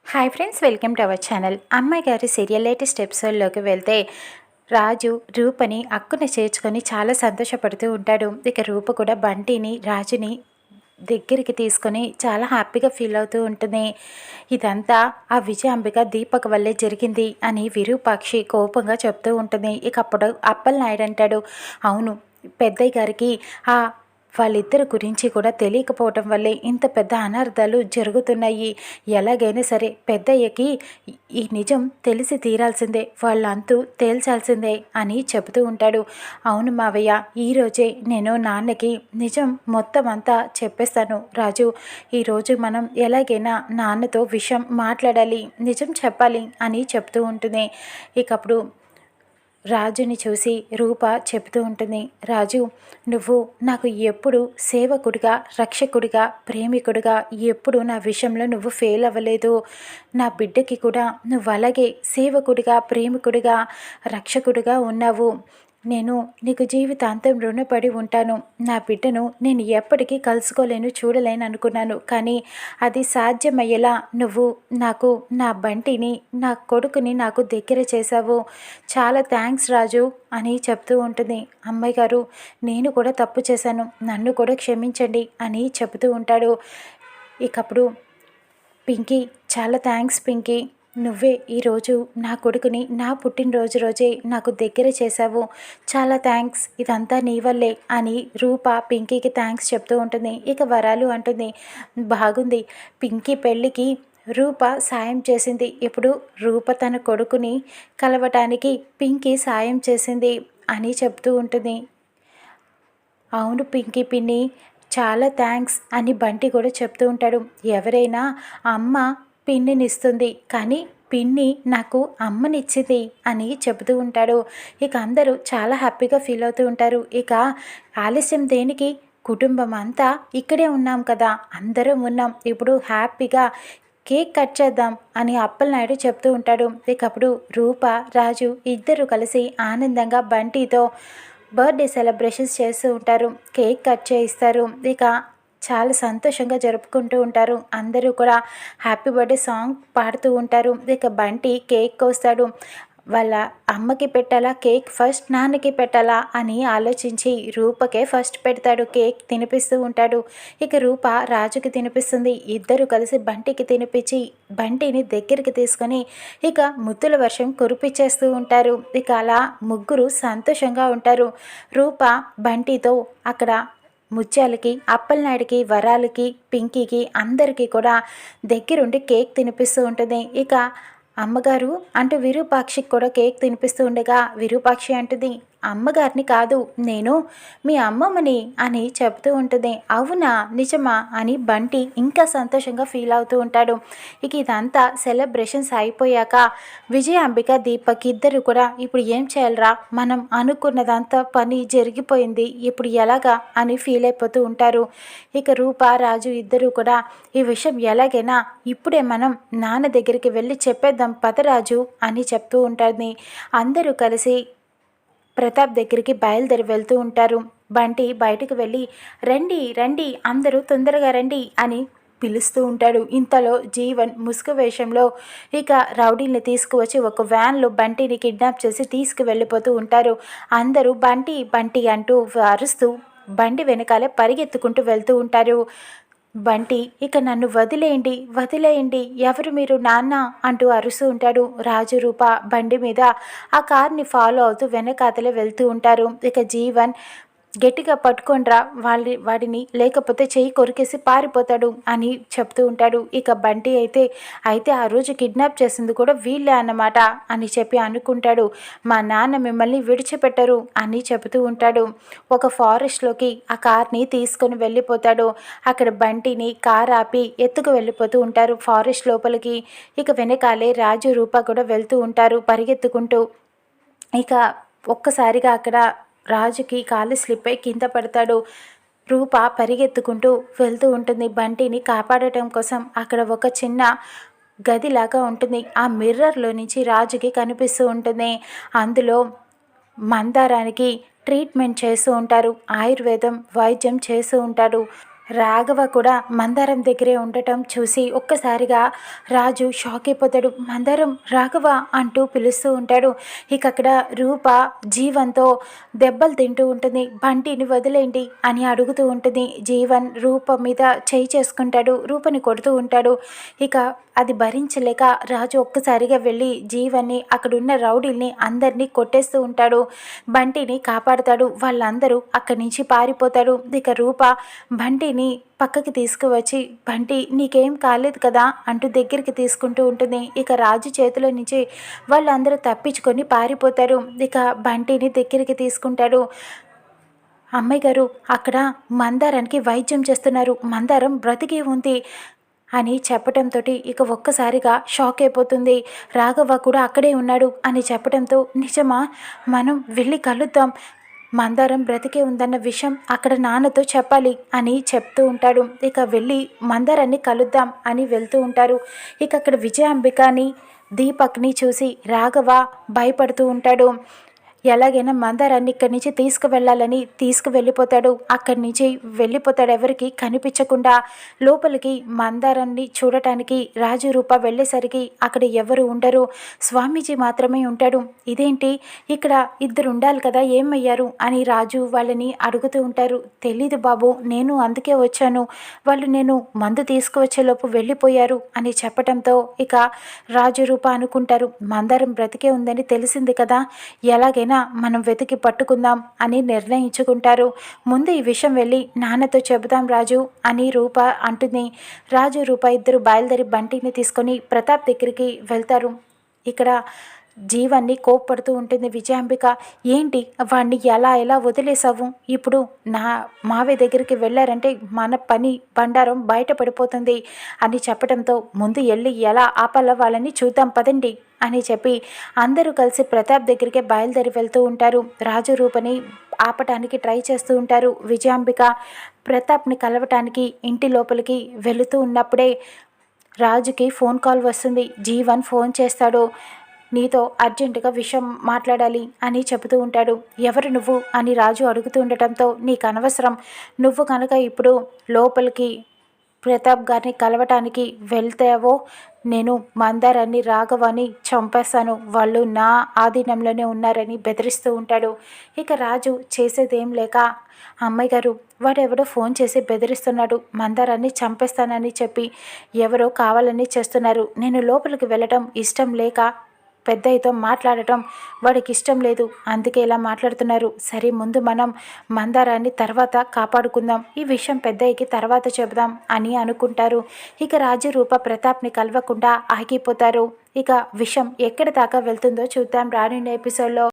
Hi friends, welcome to our channel. అమ్మాయి గారి serial latest ఎపిసోడ్లోకి వెళ్తే రాజు రూపని అక్కున చేర్చుకొని చాలా సంతోషపడుతూ ఉంటాడు. ఇక రూప కూడా బంటిని రాజుని దగ్గరికి తీసుకొని చాలా హ్యాపీగా ఫీల్ అవుతూ ఉంటుంది. ఇదంతా ఆ విజయాంబిక దీపక్ వల్లే జరిగింది అని విరూపాక్షి కోపంగా చెప్తూ ఉంటుంది. ఇక అప్పుడు అప్పలనాయుడు అంటాడు, అవును, పెద్దయ్య గారికి ఆ వాళ్ళిద్దరి గురించి కూడా తెలియకపోవటం వల్లే ఇంత పెద్ద అనర్థాలు జరుగుతున్నాయి. ఎలాగైనా సరే పెద్దయ్యకి ఈ నిజం తెలిసి తీరాల్సిందే, వాళ్ళంతూ తేల్చాల్సిందే అని చెబుతూ ఉంటాడు. అవును మావయ్య, ఈరోజే నేను నాన్నకి నిజం మొత్తం అంతా చెప్పేస్తాను. రాజు, ఈరోజు మనం ఎలాగైనా నాన్నతో విషయం మాట్లాడాలి, నిజం చెప్పాలి అని చెప్తూ ఉంటుంది. ఇకప్పుడు రాజుని చూసి రూప చెబుతూ ఉంటుంది, రాజు, నువ్వు నాకు ఎప్పుడు సేవకుడిగా, రక్షకుడిగా, ప్రేమికుడిగా ఎప్పుడు నా విషయంలో నువ్వు ఫెయిల్ అవ్వలేదు. నా బిడ్డకి కూడా నువ్వు అలాగే సేవకుడిగా, ప్రేమికుడిగా, రక్షకుడిగా ఉన్నావు. నేను నీకు జీవితాంతం రుణపడి ఉంటాను. నా బిడ్డను నేను ఎప్పటికీ కలుసుకోలేను, చూడలేను అనుకున్నాను, కానీ అది సాధ్యమయ్యేలా నువ్వు నాకు నా బంటిని, నా కొడుకుని నాకు దగ్గర చేశావు. చాలా థ్యాంక్స్ రాజు అని చెప్తూ ఉంటుంది. అమ్మాయి గారు, నేను కూడా తప్పు చేశాను, నన్ను కూడా క్షమించండి అని చెబుతూ ఉంటాడు. ఇకప్పుడు పింకీ, చాలా థ్యాంక్స్ పింకీ, నువ్వే ఈరోజు నా కొడుకుని నా పుట్టినరోజు రోజే నాకు దగ్గర చేశావు, చాలా థ్యాంక్స్, ఇదంతా నీ వల్లే అని రూప పింకీకి థ్యాంక్స్ చెప్తూ ఉంటుంది. ఇక వరాలు అంటుంది, బాగుంది, పింకీ పెళ్ళికి రూప సాయం చేసింది, ఇప్పుడు రూప తన కొడుకుని కలవటానికి పింకీ సాయం చేసింది అని చెప్తూ ఉంటుంది. అవును పింకీ పిన్ని, చాలా థ్యాంక్స్ అని బంటి కూడా చెప్తూ ఉంటాడు. ఎవరైనా అమ్మ పిన్నినిస్తుంది, కానీ పిన్ని నాకు అమ్మనిచ్చింది అని చెబుతూ ఉంటాడు. ఇక అందరూ చాలా హ్యాపీగా ఫీల్ అవుతూ ఉంటారు. ఇక ఆలస్యం దేనికి, కుటుంబం అంతా ఇక్కడే ఉన్నాం కదా, అందరం ఉన్నాం, ఇప్పుడు హ్యాపీగా కేక్ కట్ చేద్దాం అని అప్పలనాయుడు చెప్తూ ఉంటాడు. ఇక అప్పుడు రూప, రాజు ఇద్దరు కలిసి ఆనందంగా బంటితో బర్త్డే సెలబ్రేషన్స్ చేస్తూ ఉంటారు. కేక్ కట్ చేయిస్తారు. ఇక చాలా సంతోషంగా జరుపుకుంటూ ఉంటారు. అందరూ కూడా హ్యాపీ బర్త్డే సాంగ్ పాడుతూ ఉంటారు. ఇక బంటి కేక్ కోస్తాడు. వాళ్ళ అమ్మకి పెట్టాలా కేక్, ఫస్ట్ నాన్నకి పెట్టాలా అని ఆలోచించి రూపకే ఫస్ట్ పెడతాడు, కేక్ తినిపిస్తూ ఉంటాడు. ఇక రూప రాజుకి తినిపిస్తుంది. ఇద్దరు కలిసి బంటికి తినిపించి బంటిని దగ్గరికి తీసుకొని ఇక ముద్దుల వర్షం కురిపించేస్తూ ఉంటారు. ఇక అలా ముగ్గురు సంతోషంగా ఉంటారు. రూప బంటితో అక్కడ ముత్యాలకి, అప్పలనాయుడికి, వరాలకి, పింకీకి అందరికీ కూడా దగ్గరుండి కేక్ తినిపిస్తూ ఉంటుంది. ఇక అమ్మగారు అంటూ విరూపాక్షికి కూడా కేక్ తినిపిస్తూ ఉండగా విరూపాక్షి అంటుంది, అమ్మగారిని కాదు, నేను మీ అమ్మమ్మని అని చెబుతూ ఉంటుంది. అవునా, నిజమా అని బంటి ఇంకా సంతోషంగా ఫీల్ అవుతూ ఉంటాడు. ఇక ఇదంతా సెలబ్రేషన్స్ అయిపోయాక విజయాంబిక, దీపక్ ఇద్దరు కూడా ఇప్పుడు ఏం చేయాలరా, మనం అనుకున్నదంతా పని జరిగిపోయింది, ఇప్పుడు ఎలాగా అని ఫీల్ అయిపోతూ ఉంటారు. ఇక రూప, రాజు ఇద్దరు కూడా ఈ విషయం ఎలాగైనా ఇప్పుడే మనం నాన్న దగ్గరికి వెళ్ళి చెప్పేద్దాం పదరాజు అని చెప్తూ ఉంటుంది. అందరూ కలిసి ప్రతాప్ దగ్గరికి బయలుదేరి వెళ్తూ ఉంటారు. బంటి బయటకు వెళ్ళి రండి రండి, అందరూ తొందరగా రండి అని పిలుస్తూ ఉంటాడు. ఇంతలో జీవన్ ముసుగు వేషంలో ఇక రౌడీల్ని తీసుకువచ్చి ఒక వ్యాన్లో బంటిని కిడ్నాప్ చేసి తీసుకువెళ్ళిపోతూ ఉంటారు. అందరూ బంటి బంటి అంటూ అరుస్తూ బండి వెనకాలే పరిగెత్తుకుంటూ వెళ్తూ ఉంటారు. బంటి, ఇక నన్ను వదిలేయండి వదిలేయండి, ఎవరు మీరు నాన్న అంటూ అరుస్తూ ఉంటాడు. రాజు, రూప బండి మీద ఆ కార్ని ఫాలో అవుతూ వెనకాతలే వెళ్తూ ఉంటారు. ఇక జీవన్, గట్టిగా పట్టుకొండ్రా వాడిని, లేకపోతే చెయ్యి కొరికేసి పారిపోతాడు అని చెప్తూ ఉంటాడు. ఇక బంటి అయితే ఆ రోజు కిడ్నాప్ చేసింది కూడా వీళ్ళే అన్నమాట అని చెప్పి అనుకుంటాడు. మా నాన్న మిమ్మల్ని విడిచిపెట్టరు అని చెబుతూ ఉంటాడు. ఒక ఫారెస్ట్లోకి ఆ కార్ని తీసుకొని వెళ్ళిపోతాడు. అక్కడ బంటిని కార్ ఆపి ఎత్తుకు వెళ్ళిపోతూ ఉంటారు ఫారెస్ట్ లోపలికి. ఇక వెనకాలే రాజు, రూప కూడా వెళ్తూ ఉంటారు పరిగెత్తుకుంటూ. ఇక ఒక్కసారిగా అక్కడ రాజుకి కాలు స్లిప్ అయి కింద పడతాడు. రూప పరిగెత్తుకుంటూ వెళ్తూ ఉంటుంది బంటిని కాపాడటం కోసం. అక్కడ ఒక చిన్న గదిలాగా ఉంటుంది. ఆ మిర్రర్లో నుంచి రాజుకి కనిపిస్తూ ఉంటుంది. అందులో మందారానికి ట్రీట్మెంట్ చేస్తూ ఉంటారు, ఆయుర్వేదం వైద్యం చేస్తూ ఉంటాడు. రాఘవ కూడా మందారం దగ్గరే ఉండటం చూసి ఒక్కసారిగా రాజు షాక్ అయిపోతాడు. మందారం, రాఘవ అంటూ పిలుస్తూ ఉంటాడు. ఇక అక్కడ రూప జీవన్తో దెబ్బలు తింటూ ఉంటుంది. బంటిని వదిలేండి అని అడుగుతూ ఉంటుంది. జీవన్ రూప మీద చేయి చేసుకుంటాడు, రూపని కొడుతూ ఉంటాడు. ఇక అది భరించలేక రాజు ఒక్కసారిగా వెళ్ళి జీవన్ని, అక్కడున్న రౌడీల్ని అందరినీ కొట్టేస్తూ ఉంటాడు. బంటిని కాపాడుతాడు. వాళ్ళందరూ అక్కడి నుంచి పారిపోతాడు. ఇక రూప బంటిని పక్కకి తీసుకువచ్చి, బంటి నీకేం కాలేదు కదా అంటూ దగ్గరికి తీసుకుంటూ ఉంటుంది. ఇక రాజు చేతిలో నుంచి వాళ్ళందరూ తప్పించుకొని పారిపోతారు. ఇక బంటిని దగ్గరికి తీసుకుంటాడు. అమ్మాయి గారు, అక్కడ మందారానికి వైద్యం చేస్తున్నారు, మందారం బ్రతికి ఉంది అని చెప్పడంతో ఇక ఒక్కసారిగా షాక్ అయిపోతుంది. రాఘవ కూడా అక్కడే ఉన్నాడు అని చెప్పడంతో, నిజమా, మనం వెళ్ళి కలుద్దాం, మందారం బ్రతికే ఉందన్న విషయం అక్కడ నాన్నతో చెప్పాలి అని చెప్తూ ఉంటాడు. ఇక వెళ్ళి మందారాన్ని కలుద్దాం అని వెళ్తూ ఉంటారు. ఇక అక్కడ విజయాంబికని దీపక్ని చూసి రాఘవ భయపడుతూ ఉంటాడు. ఎలాగైనా మందారాన్ని ఇక్కడి నుంచి తీసుకువెళ్ళాలని తీసుకువెళ్ళిపోతాడు. అక్కడి నుంచి వెళ్ళిపోతాడు ఎవరికి కనిపించకుండా. లోపలికి మందారాన్ని చూడటానికి రాజు రూప వెళ్ళేసరికి అక్కడ ఎవరు ఉండరు, స్వామీజీ మాత్రమే ఉంటాడు. ఇదేంటి, ఇక్కడ ఇద్దరు ఉండాలి కదా, ఏమయ్యారు అని రాజు వాళ్ళని అడుగుతూ ఉంటారు. తెలీదు బాబు, నేను అందుకే వచ్చాను, వాళ్ళు నేను మందు తీసుకువచ్చేలోపు వెళ్ళిపోయారు అని చెప్పడంతో ఇక రాజు రూప అనుకుంటారు, మందారం బ్రతికే ఉందని తెలిసింది కదా, ఎలాగైనా మనం వెతికి పట్టుకుందాం అని నిర్ణయించుకుంటారు. ముందు ఈ విషయం వెళ్ళి నాన్నతో చెబుదాం రాజు అని రూప అంటుంది. రాజు రూప ఇద్దరు బయలుదేరి బంటిని తీసుకొని ప్రతాప్ దగ్గరికి వెళ్తారు. ఇక్కడ జీవాన్ని కోప్పడుతూ ఉంటుంది విజయాంబిక. ఏంటి, వాడిని ఎలా వదిలేసావు, ఇప్పుడు నా మావయ్య దగ్గరికి వెళ్ళారంటే మన పని బండారం బయటపడిపోతుంది అని చెప్పడంతో, ముందు వెళ్ళి ఎలా ఆపాల వాళ్ళని చూద్దాం పదండి అని చెప్పి అందరూ కలిసి ప్రతాప్ దగ్గరికి బయలుదేరి వెళ్తూ ఉంటారు. రాజు రూపని ఆపటానికి ట్రై చేస్తూ ఉంటారు. విజయాంబిక ప్రతాప్ని కలవటానికి ఇంటి లోపలికి వెళుతూ ఉన్నప్పుడే రాజుకి ఫోన్ కాల్ వస్తుంది. జీవన్ ఫోన్ చేస్తాడు. నీతో అర్జెంటుగా విషయం మాట్లాడాలి అని చెబుతూ ఉంటాడు. ఎవరు నువ్వు అని రాజు అడుగుతూ ఉండటంతో, నీకు అనవసరం, నువ్వు కనుక ఇప్పుడు లోపలికి ప్రతాప్ గారిని కలవటానికి వెళ్తావో నేను మందారాన్ని రాఘవాన్ని చంపేస్తాను, వాళ్ళు నా ఆధీనంలోనే ఉన్నారని బెదిరిస్తూ ఉంటాడు. ఇక రాజు చేసేదేం లేక, అమ్మాయి గారు, వాడెవడో ఫోన్ చేసి బెదిరిస్తున్నాడు, మందారాన్ని చంపేస్తానని చెప్పి ఎవరో కావాలని చేస్తున్నారు, నేను లోపలికి వెళ్ళటం ఇష్టం లేక పెద్దయ్యతో మాట్లాడటం వాడికి ఇష్టం లేదు, అందుకే ఇలా మాట్లాడుతున్నారు. సరే, ముందు మనం మందారాన్ని తర్వాత కాపాడుకుందాం, ఈ విషయం పెద్దయ్యకి తర్వాత చెబుదాం అని అనుకుంటారు. ఇక రాజు రూప ప్రతాప్ని కలవకుండా ఆగిపోతారు. ఇక విషయం ఎక్కడి దాకా వెళ్తుందో చూద్దాం రానున్న ఎపిసోడ్లో.